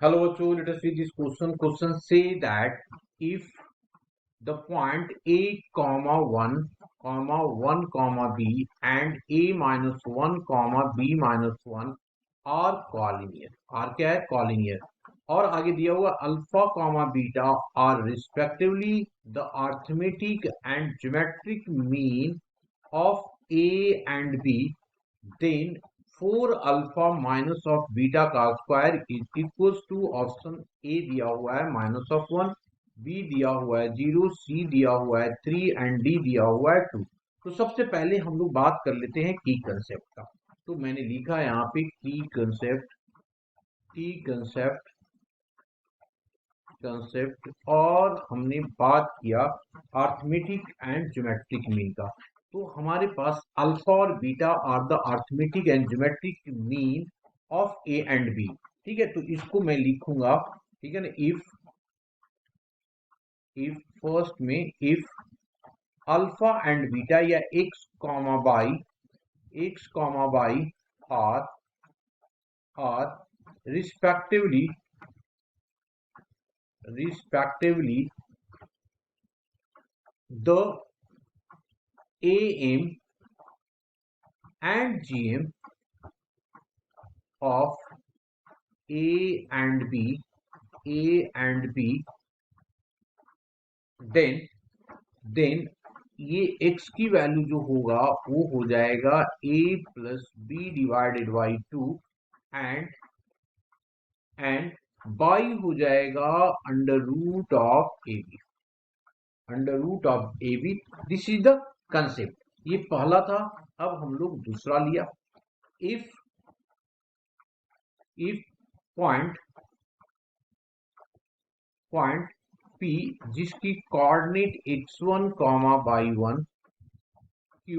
Hello, Achu. Let us see this question. Question say that if the point a comma 1 comma b and a minus 1 comma b minus 1 are collinear. R क्या है? Collinear. और आगे दिया हुआ alpha comma beta are respectively the arithmetic and geometric mean of a and b, then 4 alpha minus of beta का square is equals to option A दिया हुआ है माइनस ऑफ 1, बी दिया हुआ है 0, सी दिया हुआ है 3 एंड डी दिया हुआ है 2। तो सबसे पहले हम लोग बात कर लेते हैं की कंसेप्ट का। तो मैंने लिखा यहाँ पे की कंसेप्ट और हमने बात किया अर्थमेटिक एंड ज्योमेट्रिक मीन का। तो हमारे पास अल्फा और beta are the arithmetic and geometric mean of A and B. ठीक है, तो इसको मैं लिखूंगा, ठीक है ना, इफ फर्स्ट में इफ अल्फा एंड बीटा या X comma y are respectively the AM and GM of A and B, then ये x की वैल्यू जो होगा वो हो जाएगा a plus B divided by 2 and y हो जाएगा under root of A B. This is the concept. ये पहला था। अब हम लोग दूसरा लिया। इफ पॉइंट P जिसकी coordinate x1 comma y 1, Q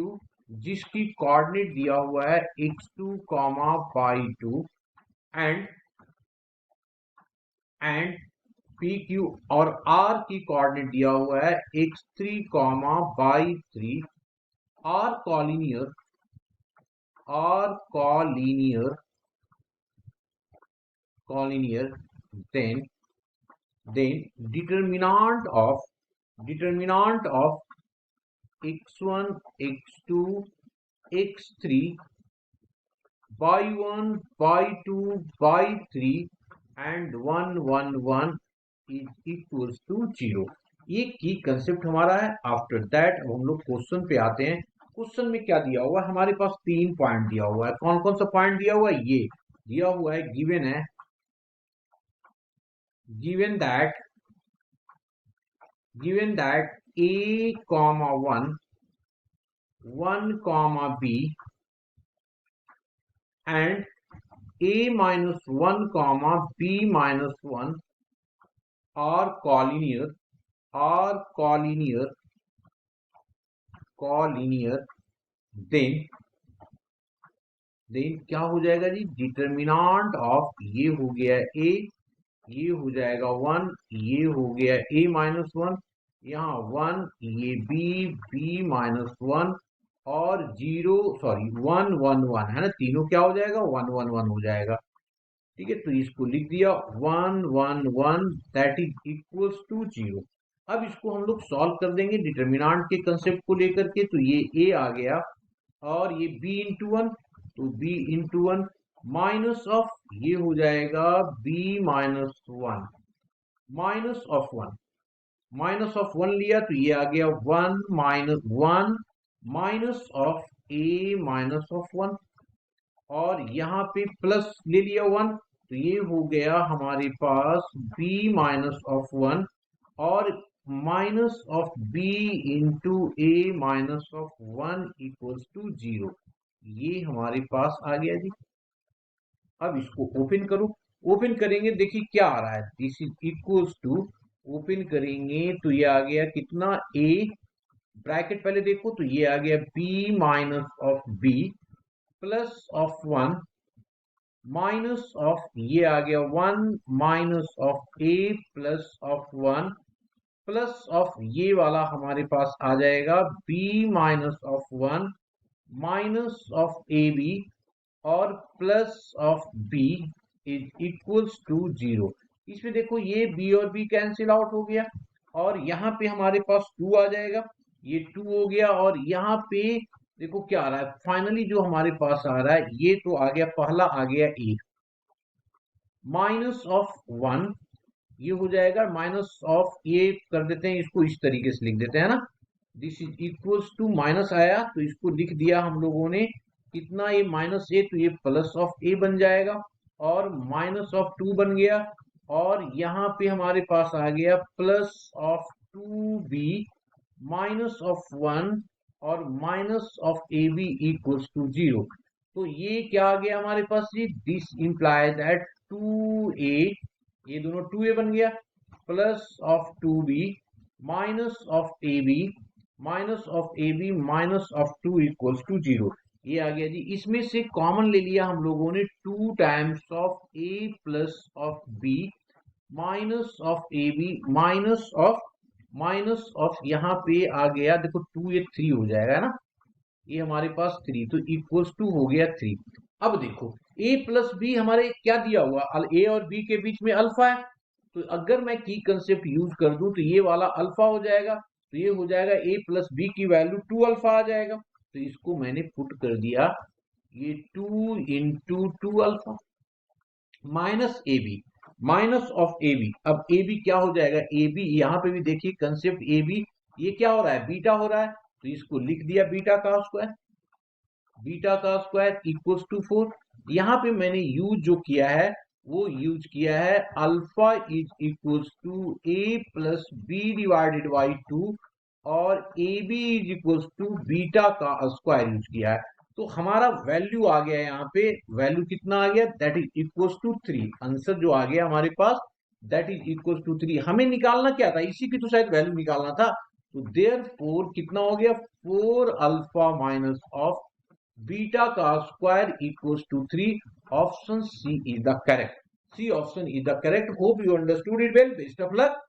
जिसकी कोऑर्डिनेट दिया हुआ है x2 comma y 2 and P Q और R की कोऑर्डिनेट दिया हुआ है x3 comma y 3 are collinear then determinant of x1 x2 x3 by 1 by 2 by 3 and 1 1 1 is equals to 0। ये की कंसेप्ट हमारा है। आफ्टर दैट हम लोग क्वेश्चन पे आते हैं। क्वेश्चन में क्या दिया हुआ है? हमारे पास 3 पॉइंट दिया हुआ है। कौन कौन सा पॉइंट दिया हुआ है? ये दिया हुआ है, given that a comma 1 comma b and a minus 1 comma b minus 1 are collinear, then क्या हो जाएगा जी? डिटर्मिनांट ऑफ ये हो गया a, ये हो जाएगा 1, ये हो गया a माइनस 1, यहाँ 1, ये b माइनस 1 और 0 सॉरी 1 1 1 है ना। तीनों क्या हो जाएगा? 1 1 1 हो जाएगा। ठीक है, तो इसको लिख दिया 1 1 1 दैट इज इक्वल्स टू 0। अब इसको हम लोग सॉल्व कर देंगे डिटर्मिनांट के कंसेप्ट को लेकर के। तो ये a आ गया और ये b इंटू 1, तो b इंटू 1 माइनस ऑफ ये हो जाएगा b माइनस 1 माइनस ऑफ 1 लिया तो ये आ गया 1 minus of a minus of 1 और यहाँ पे प्लस ले लिया 1 तो ये हो गया हमारे पास b माइनस ऑफ 1 और minus of b into a minus of 1 equals to 0। ये हमारे पास आ गया जी। अब इसको ओपन करो। ओपन करेंगे, देखिए क्या आ रहा है। This is equals to, open करेंगे तो ये आ गया कितना? a ब्रैकेट पहले देखो तो ये आ गया b minus of b plus of 1 minus of ये आ गया 1 minus of a plus of 1 plus of ये वाला हमारे पास आ जाएगा b minus of 1 minus of ab और plus of b is equals to 0। इसमें देखो ये b और b कैंसिल आउट हो गया और यहाँ पे हमारे पास 2 आ जाएगा, ये 2 हो गया और यहाँ पे देखो क्या आ रहा है, फाइनली जो हमारे पास आ रहा है ये तो आ गया, पहला आ गया a माइनस ऑफ 1, ये हो जाएगा माइनस ऑफ, ये कर देते हैं इसको इस तरीके से लिख देते हैं ना, this is equals to minus आया तो इसको लिख दिया हम लोगों ने कितना, ये माइनस ए तो ये प्लस ऑफ ए बन जाएगा और माइनस ऑफ 2 बन गया और यहाँ पे हमारे पास आ गया plus of 2b minus of 1 और minus of A B equals to 0। तो ये क्या आ गया हमारे पास, ये दिस इंप्लाइज दैट 2a, ये दोनों 2a बन गया plus of 2b minus of ab minus of ab minus of 2 equals to 0। ये आ गया जी, इसमें से कॉमन ले लिया हम लोगों ने 2 times of a plus of b minus of ab minus of यहाँ पे आ गया देखो 2, ये 3 हो जाएगा ना, ये हमारे पास 3 तो इक्वल्स टू हो गया 3। अब देखो a प्लस बी हमारे क्या दिया हुआ, a और b के बीच में अल्फा है, तो अगर मैं की कंसेप्ट यूज कर दूं तो ये वाला अल्फा हो जाएगा, तो ये हो जाएगा a प्लस बी की वैल्यू 2 अल्फा आ जाएगा, तो इसको मैंने पुट कर दिया, ये 2 into 2 alpha minus A B minus of A B. अब ए बी क्या हो जाएगा, ए बी यहाँ पे भी देखिए कंसेप्ट ए बी, ये क्या हो रहा है, बीटा हो रहा है, तो इसको लिख दिया बीटा का स्क्वायर इक्वल्स टू 4। यहाँ पे मैंने यूज जो किया है वो यूज किया है alpha is equals to A plus B divided by 2 और A B is equals to beta का स्क्वायर यूज किया है, तो हमारा वैल्यू आ गया यहाँ पे, वैल्यू कितना आ गया, that is equals to 3। Answer जो आ गया हमारे पास दैट इज इक्वल्स टू 3। हमें निकालना क्या था, इसी की तो शायद वैल्यू निकालना था, तो देयरफॉर कितना हो गया 4 अल्फा माइनस ऑफ बीटा का square equals to 3। Option C is the correct, C option is the correct. Hope you understood it well, best of luck.